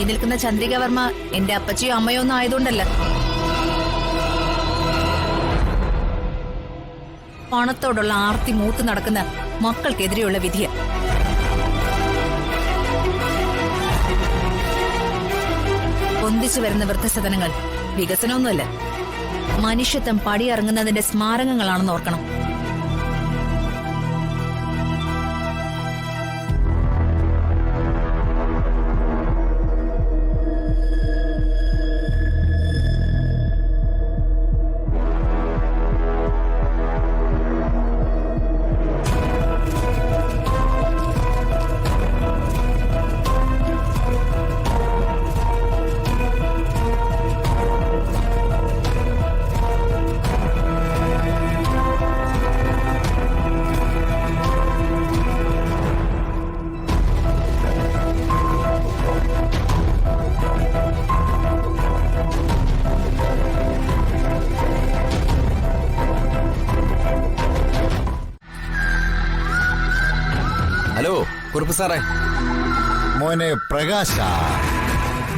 നിൽക്കുന്ന ചന്ദ്രികവർമ്മ എന്റെ അപ്പച്ചിയോ അമ്മയോ ഒന്നും ആയതുകൊണ്ടല്ല. പണത്തോടുള്ള ആർത്തി മൂത്ത് നടക്കുന്ന മക്കൾക്കെതിരെയുള്ള വിധിയ. പൊന്തിച്ചു വരുന്ന വൃദ്ധസദനങ്ങൾ വികസനമൊന്നുമല്ല, മനുഷ്യത്വം പടിയിറങ്ങുന്നതിന്റെ സ്മാരകങ്ങളാണെന്ന് ഓർക്കണം. ഹലോ കുറുപ്പ് സാറേ. മോനെ പ്രകാശ,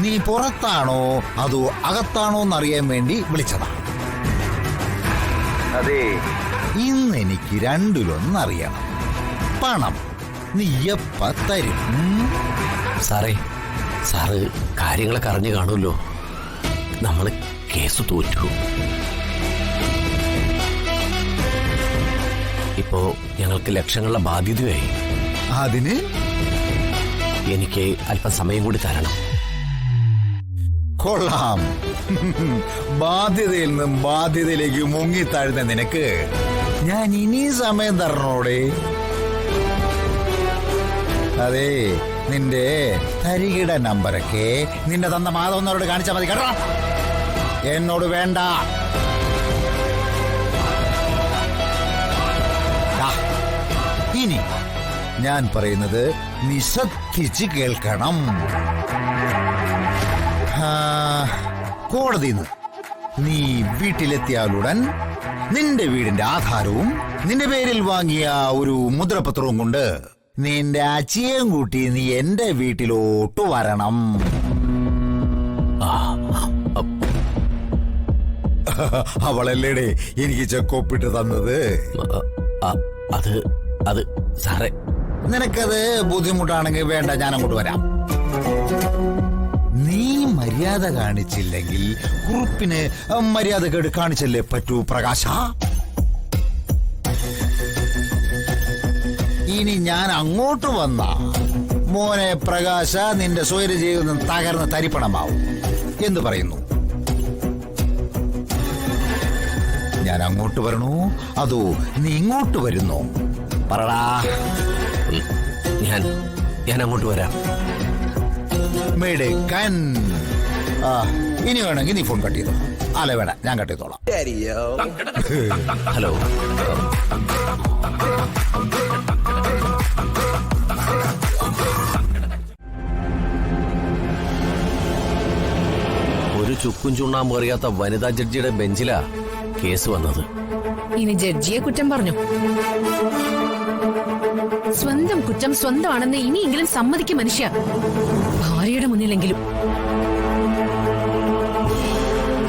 നീ പുറത്താണോ അതോ അകത്താണോ എന്നറിയാൻ വേണ്ടി വിളിച്ചതാ. അതെ, ഇന്ന് എനിക്ക് രണ്ടിലൊന്നറിയണം. പണം നീ എപ്പ തരും? സാറേ, സാറ് കാര്യങ്ങളൊക്കെ അറിഞ്ഞു കാണുമല്ലോ. നമ്മള് കേസ് തോറ്റു. ഇപ്പോ ഞങ്ങൾക്ക് ലക്ഷങ്ങളുടെ ബാധ്യതയായി. അതിന് എനിക്ക് അല്പം സമയം കൂടി തരണം. കൊള്ളാം. ബാധ്യതയിൽ നിന്നും ബാധ്യതയിലേക്ക് മുങ്ങിത്താഴുന്ന നിനക്ക് ഞാൻ ഇനി സമയം തരണോടെ. അതെ, നിന്റെ തരികിട നമ്പരൊക്കെ നിന്റെ തന്ന മാധവന്നവരോട് കാണിച്ചാൽ മതി കേട്ടോ. എന്നോട് വേണ്ട. ഇനി ഞാൻ പറയുന്നത് നീ ശ്രദ്ധിച്ച് കേൾക്കണം. കോടതിയിൽ നിന്ന് നീ വീട്ടിലെത്തിയാലുടൻ നിന്റെ വീടിന്റെ ആധാരവും നിന്റെ പേരിൽ വാങ്ങിയ ഒരു മുദ്രപത്രവും കൊണ്ട് നിന്റെ അച്ചിയേയും കൂട്ടി നീ എന്റെ വീട്ടിലോട്ട് വരണം. അവളല്ലേടെ എനിക്ക് ചെക്കൊപ്പിട്ട് തന്നത്. അത് സാറേ, നിനക്കത് ബുദ്ധിമുട്ടാണെങ്കിൽ വേണ്ട, ഞാൻ അങ്ങോട്ട് വരാം. നീ മര്യാദ കാണിച്ചില്ലെങ്കിൽ കുറുപ്പിന് മര്യാദക്കേട് കാണിച്ചല്ലേ പറ്റൂ പ്രകാശ. ഇനി ഞാൻ അങ്ങോട്ട് വന്ന മോനെ പ്രകാശ നിന്റെ സ്വൈര ജീവിതം തകർന്ന് തരിപ്പണമാവും. എന്തു പറയുന്നു? ഞാൻ അങ്ങോട്ട് വരണോ അതോ നീ ഇങ്ങോട്ട് വരുന്നോ? പറടാ. ഞാൻ അങ്ങോട്ട് വരാം. മെടുക്കൻ. ഇനി വേണമെങ്കിൽ നീ ഫോൺ കട്ട് ചെയ്തോ. അല്ല വേണ്ട, ഞാൻ കട്ട് ചെയ്തോളാം. ഹലോ. ഒരു ചുക്കും ചുണ്ണാമ്പ് അറിയാത്ത വനിതാ ജഡ്ജിയുടെ ബെഞ്ചിലാ കേസ് വന്നത്. ഇനി ജഡ്ജിയെ കുറ്റം പറഞ്ഞു. സ്വന്തം കുറ്റം സ്വന്തമാണെന്ന് ഇനിയെങ്കിലും സമ്മതിക്കും മനുഷ്യ, ഭാര്യയുടെ മുന്നിലെങ്കിലും.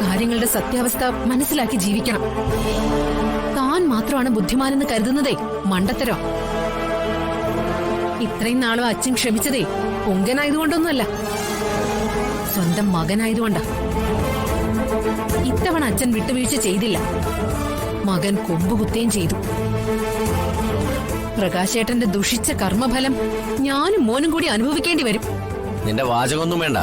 കാര്യങ്ങളുടെ സത്യാവസ്ഥ മനസ്സിലാക്കി ജീവിക്കണം. താൻ മാത്രമാണ് ബുദ്ധിമാനെന്ന് കരുതുന്നതേ മണ്ടത്തരോ. ഇത്രയും നാളും അച്ഛൻ ക്ഷമിച്ചതേ പൊങ്കനായതുകൊണ്ടൊന്നുമല്ല, സ്വന്തം മകനായതുകൊണ്ടാ. ഇത്തവണ അച്ഛൻ വിട്ടുവീഴ്ച ചെയ്തില്ല. മകൻ കൊമ്പുകുത്തുകയും ചെയ്തു. പ്രകാശേട്ടന്റെ ദുഷിച്ച കർമ്മഫലം ഞാനും മോനും കൂടി അനുഭവിക്കേണ്ടി വരും. നിന്റെ വാചകമൊന്നും വേണ്ട.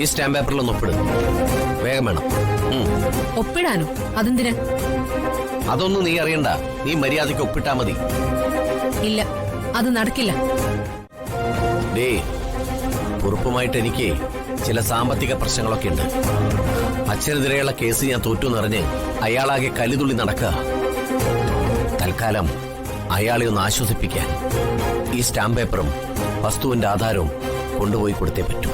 ഈ സ്റ്റാമ്പ് പേപ്പറിൽ ഒന്ന് ഒപ്പിട്. വേഗം വേണം. ഒപ്പിടാനോ? അതെന്തിനാ? അതൊന്നും നീ അറിയണ്ട. നീ മര്യാദയ്ക്ക് ഒപ്പിട്ടാ മതി. ഇല്ല, അത് നടക്കില്ല. കുറുപ്പുമായിട്ട് എനിക്ക് ചില സാമ്പത്തിക പ്രശ്നങ്ങളൊക്കെ ഉണ്ട്. അച്ഛനെതിരെയുള്ള കേസ് ഞാൻ തോറ്റുന്നറിഞ്ഞ് അയാളാകെ കലിതുള്ളി നടക്കുക. തൽക്കാലം അയാളെ ഒന്ന് ആശ്വസിപ്പിക്കാൻ ഈ സ്റ്റാമ്പ് പേപ്പറും വസ്തുവിന്റെ ആധാരവും കൊണ്ടുപോയി കൊടുത്തേ പറ്റൂ.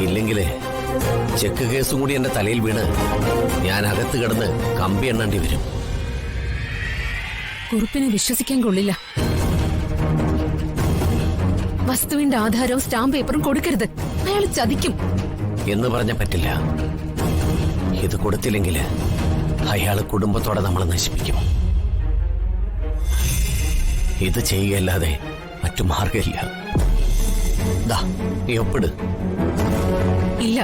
ഇല്ലെങ്കില് ചെക്ക് കേസും കൂടി എന്റെ തലയിൽ വീണ് ഞാൻ അകത്ത് കിടന്ന് കമ്പി എണ്ണേണ്ടി വരും. കുറുപ്പിനെ വിശ്വസിക്കാൻ കൊള്ളില്ല. വസ്തുവിന്റെ ആധാരവും സ്റ്റാമ്പ് പേപ്പറും കൊടുക്കരുത്, അയാൾ ചതിക്കും എന്ന് പറഞ്ഞ പറ്റില്ല. ഇത് കൊടുത്തില്ലെങ്കില് അയാള് കുടുംബത്തോടെ നമ്മളെ നശിപ്പിക്കും. ഇത് ചെയ്യുകയല്ലാതെ മറ്റു മാർഗമില്ല. ദാ, നീ ഒപ്പിട്. ഇല്ല,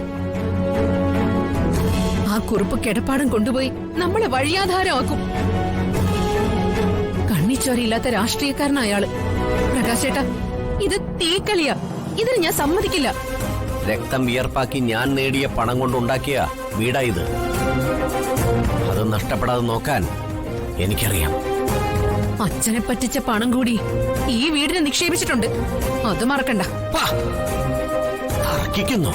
ആ കുറുപ്പ് കിടപ്പാടം കൊണ്ടുപോയി നമ്മളെ വഴിയാധാരമാക്കും. കണ്ണിച്ചോരയില്ലാത്ത രാഷ്ട്രീയക്കാരനാ അയാള്. പ്രകാശേട്ടാ, ഇത് തീക്കളിയാ. ഇതിന് ഞാൻ സമ്മതിക്കില്ല. രക്തം വിയർപ്പാക്കി ഞാൻ നേടിയ പണം കൊണ്ടുണ്ടാക്കിയ വീടാ ഇത്. അത് നഷ്ടപ്പെടാതെ നോക്കാൻ എനിക്കറിയാം. അച്ഛനെ പറ്റിച്ച പണം കൂടി ഈ വീടിന് നിക്ഷേപിച്ചിട്ടുണ്ട്, അത് മറക്കണ്ട. തർക്കിക്കുന്നു.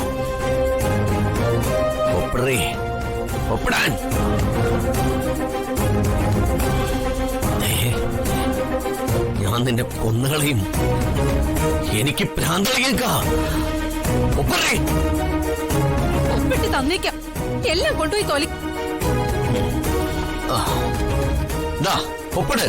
ഒപ്പിടേ, ഒപ്പിടാൻ. ഞാൻ നിന്നെ കൊന്നുകളയും. എനിക്ക് ഭ്രാന്തളിയേക്കാം. ഒപ്പിടേ. ഒപ്പിട്ട് തന്നേക്കാം. എല്ലാം കൊണ്ടുപോയി തൊലി. ദാ, ഒപ്പിട്.